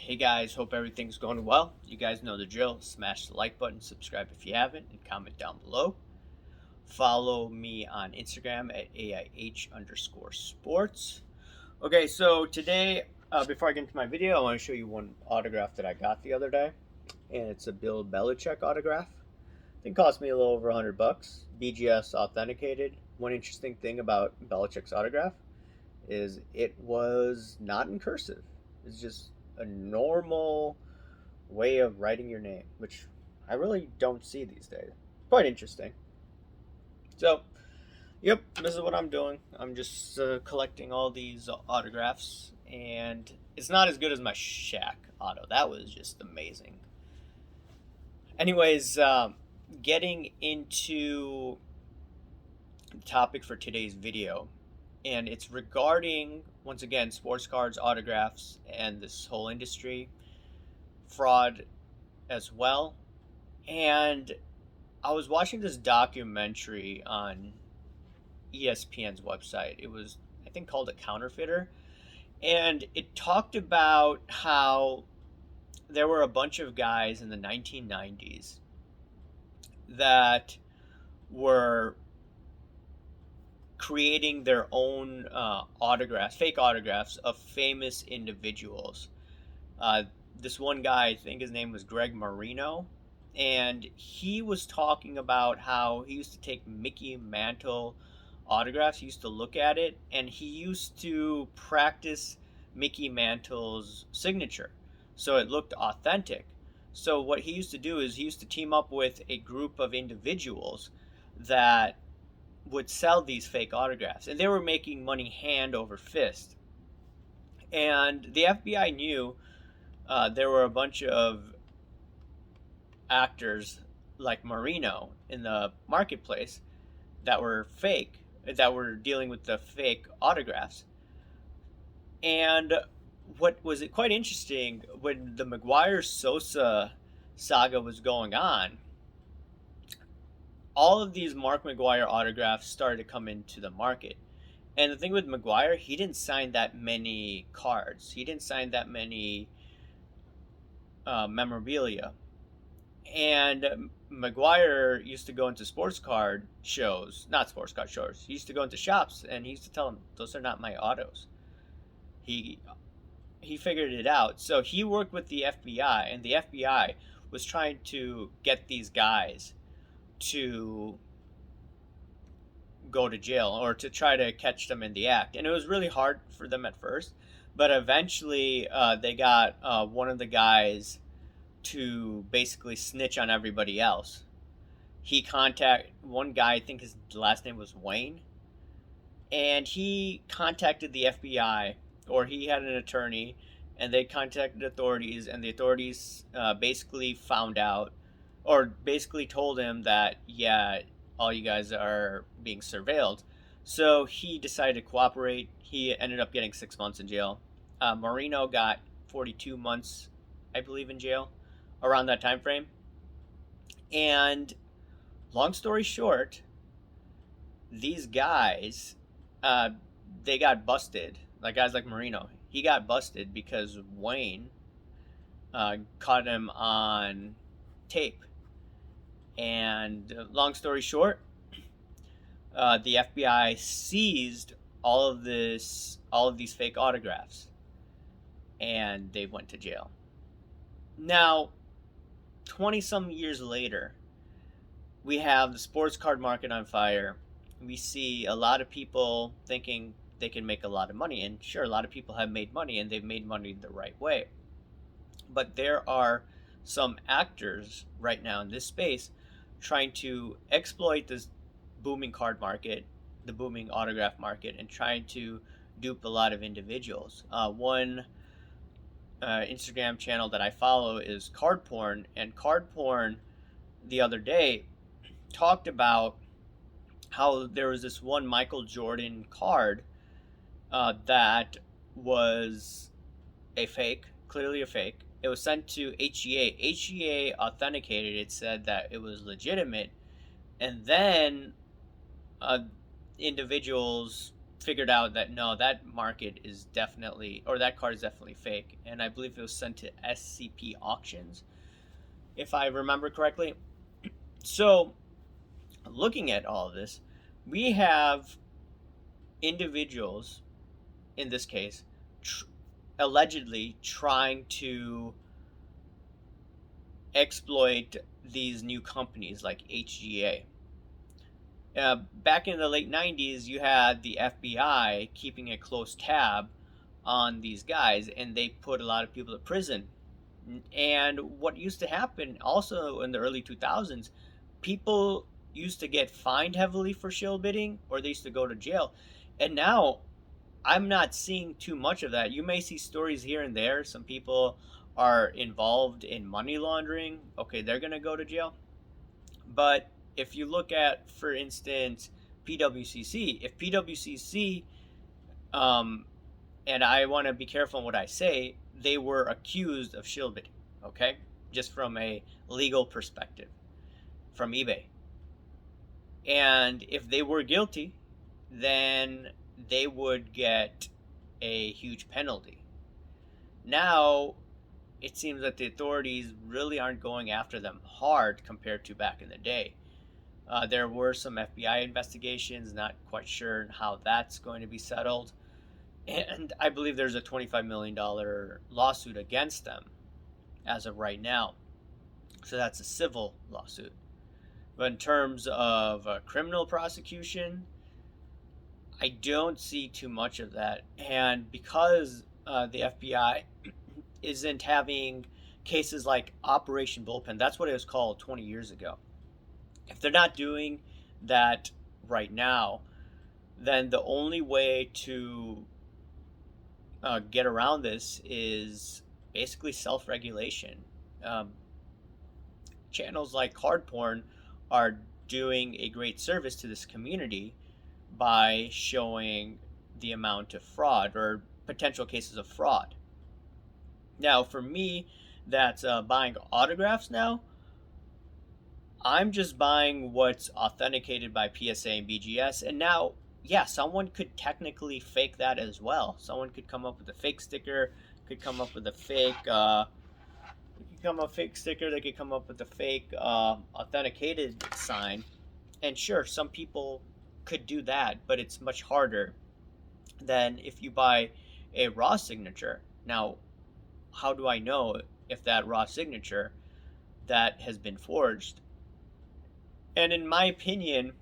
Hey guys, hope everything's going well. You guys know the drill. Smash the like button, subscribe if you haven't, and comment down below. Follow me on Instagram at AIH_sports. Okay, so today, before I get into my video, I want to show you one autograph that I got the other day. And it's a Bill Belichick autograph. I think it cost me a little over $100. BGS authenticated. One interesting thing about Belichick's autograph is it was not in cursive. It's just a normal way of writing your name, which I really don't see these days. Quite interesting. So, yep, this is what I'm doing. I'm just collecting all these autographs, and it's not as good as my Shaq auto. That was just amazing. Anyways, getting into the topic for today's video, and it's regarding, once again, sports cards, autographs, and this whole industry, fraud as well. And I was watching this documentary on ESPN's website. It was, I think, called A Counterfeiter. And it talked about how there were a bunch of guys in the 1990s that were creating their own autographs, fake autographs of famous individuals. This one guy, I think his name was Greg Marino, and he was talking about how he used to take Mickey Mantle autographs. He used to look at it, and he used to practice Mickey Mantle's signature so it looked authentic. So what he used to do is he used to team up with a group of individuals that would sell these fake autographs, and they were making money hand over fist. And the FBI knew there were a bunch of actors like Marino in the marketplace that were fake, that were dealing with the fake autographs. And what was it quite interesting, when the McGuire Sosa saga was going on, all of these Mark McGuire autographs started to come into the market. And the thing with McGuire, he didn't sign that many cards. He didn't sign that many memorabilia. And McGuire used to go into sports card shows, not sports card shows. He used to go into shops, and he used to tell them, "Those are not my autos." He he figured it out. So he worked with the FBI, and the FBI was trying to get these guys to go to jail, or to try to catch them in the act. And it was really hard for them at first, but eventually they got one of the guys to basically snitch on everybody else. He contacted one guy, I think his last name was Wayne, and he contacted the FBI, or he had an attorney, and they contacted authorities, and the authorities basically found out, or basically told him that, yeah, all you guys are being surveilled. So he decided to cooperate. He ended up getting 6 months in jail. Marino got 42 months, I believe, in jail around that time frame. And long story short, these guys, they got busted. Like guys like Marino, he got busted because Wayne caught him on tape. And long story short, the FBI seized all of these fake autographs, and they went to jail. Now, 20 some years later, we have the sports card market on fire. We see a lot of people thinking they can make a lot of money, and sure, a lot of people have made money, and they've made money the right way. But there are some actors right now in this space trying to exploit this booming card market, the booming autograph market, and trying to dupe a lot of individuals. One Instagram channel that I follow is Card Porn, and Card Porn the other day talked about how there was this one Michael Jordan card that was a fake, clearly a fake. It was sent to HEA. HEA authenticated it, said that it was legitimate, and then individuals figured out that no, that market is definitely, or that card is definitely fake. And I believe it was sent to SCP auctions, if I remember correctly. So, looking at all of this, we have individuals, in this case, allegedly trying to exploit these new companies like HGA. Back in the late 90s, you had the FBI keeping a close tab on these guys, and they put a lot of people to prison. And what used to happen also in the early 2000s, people used to get fined heavily for shill bidding, or they used to go to jail. And now I'm not seeing too much of that. You may see stories here and there. Some people are involved in money laundering. Okay, they're going to go to jail. But if you look at, for instance, PWCC, if PWCC, um, and I want to be careful in what I say, they were accused of shill bidding, okay? Just from a legal perspective, from eBay. And if they were guilty, then they would get a huge penalty. Now, it seems that the authorities really aren't going after them hard compared to back in the day. There were some FBI investigations, not quite sure how that's going to be settled. And I believe there's a $25 million lawsuit against them as of right now. So that's a civil lawsuit. But in terms of criminal prosecution, I don't see too much of that. And because the FBI isn't having cases like Operation Bullpen, that's what it was called 20 years ago. If they're not doing that right now, then the only way to get around this is basically self-regulation. Um, Channels like Card Porn are doing a great service to this community by showing the amount of fraud or potential cases of fraud. Now, for me, that's buying autographs now. I'm just buying what's authenticated by PSA and BGS, and now, yeah, someone could technically fake that as well. Someone could come up with a fake sticker, could come up with a fake, sticker. They could come up with a fake authenticated sign, and sure, some people could do that, but it's much harder than if you buy a raw signature. Now, how do I know if that raw signature that has been forged? And in my opinion,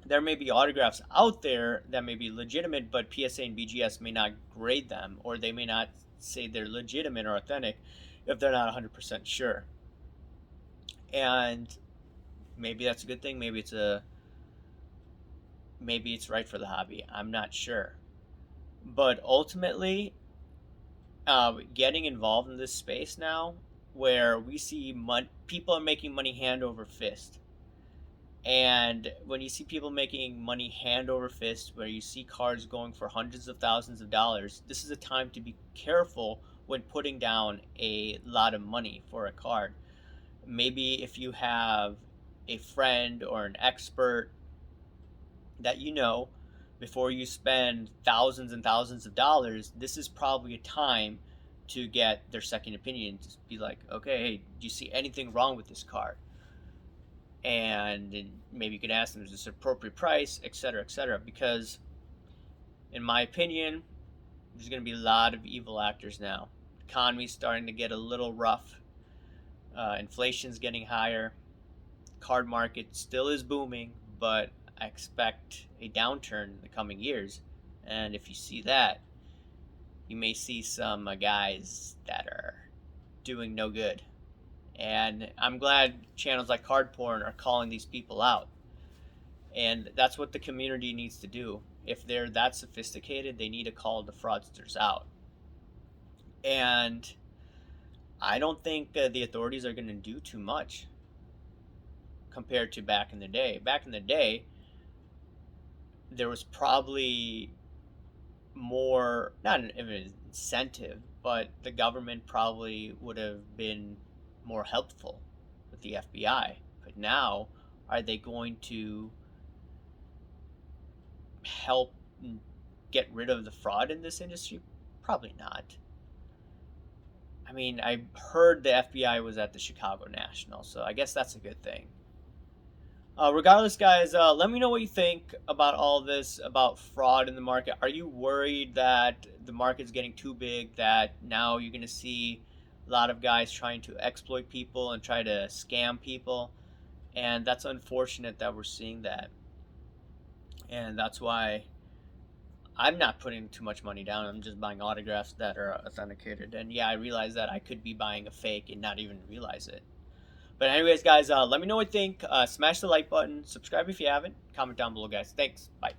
there may be autographs out there that may be legitimate, but PSA and BGS may not grade them, or they may not say they're legitimate or authentic if they're not 100% sure. And maybe that's a good thing. Maybe it's right for the hobby. I'm not sure. But ultimately, getting involved in this space now, where we see people are making money hand over fist. And when you see people making money hand over fist, where you see cards going for hundreds of thousands of dollars, this is a time to be careful when putting down a lot of money for a card. Maybe if you have a friend or an expert that you know, before you spend thousands and thousands of dollars, this is probably a time to get their second opinion. Just be like, okay, hey, do you see anything wrong with this card? And maybe you can ask them, is this appropriate price, etc., etc. Because, in my opinion, there's going to be a lot of evil actors now. The economy's starting to get a little rough. Inflation's getting higher. Card market still is booming, but I expect a downturn in the coming years. And if you see that, you may see some guys that are doing no good. And I'm glad channels like Card Porn are calling these people out. And that's what the community needs to do. If they're that sophisticated, they need to call the fraudsters out. And I don't think the authorities are going to do too much compared to back in the day. Back in the day, there was probably more, not an incentive, but the government probably would have been more helpful with the FBI. But now, are they going to help get rid of the fraud in this industry? Probably not. I mean, I heard the FBI was at the Chicago National, so I guess that's a good thing. Regardless, guys, let me know what you think about all this, about fraud in the market. Are you worried that the market's getting too big, that now you're going to see a lot of guys trying to exploit people and try to scam people? And that's unfortunate that we're seeing that. And that's why I'm not putting too much money down. I'm just buying autographs that are authenticated. And yeah, I realize that I could be buying a fake and not even realize it. But anyways, guys, let me know what you think. Smash the like button. Subscribe if you haven't. Comment down below, guys. Thanks. Bye.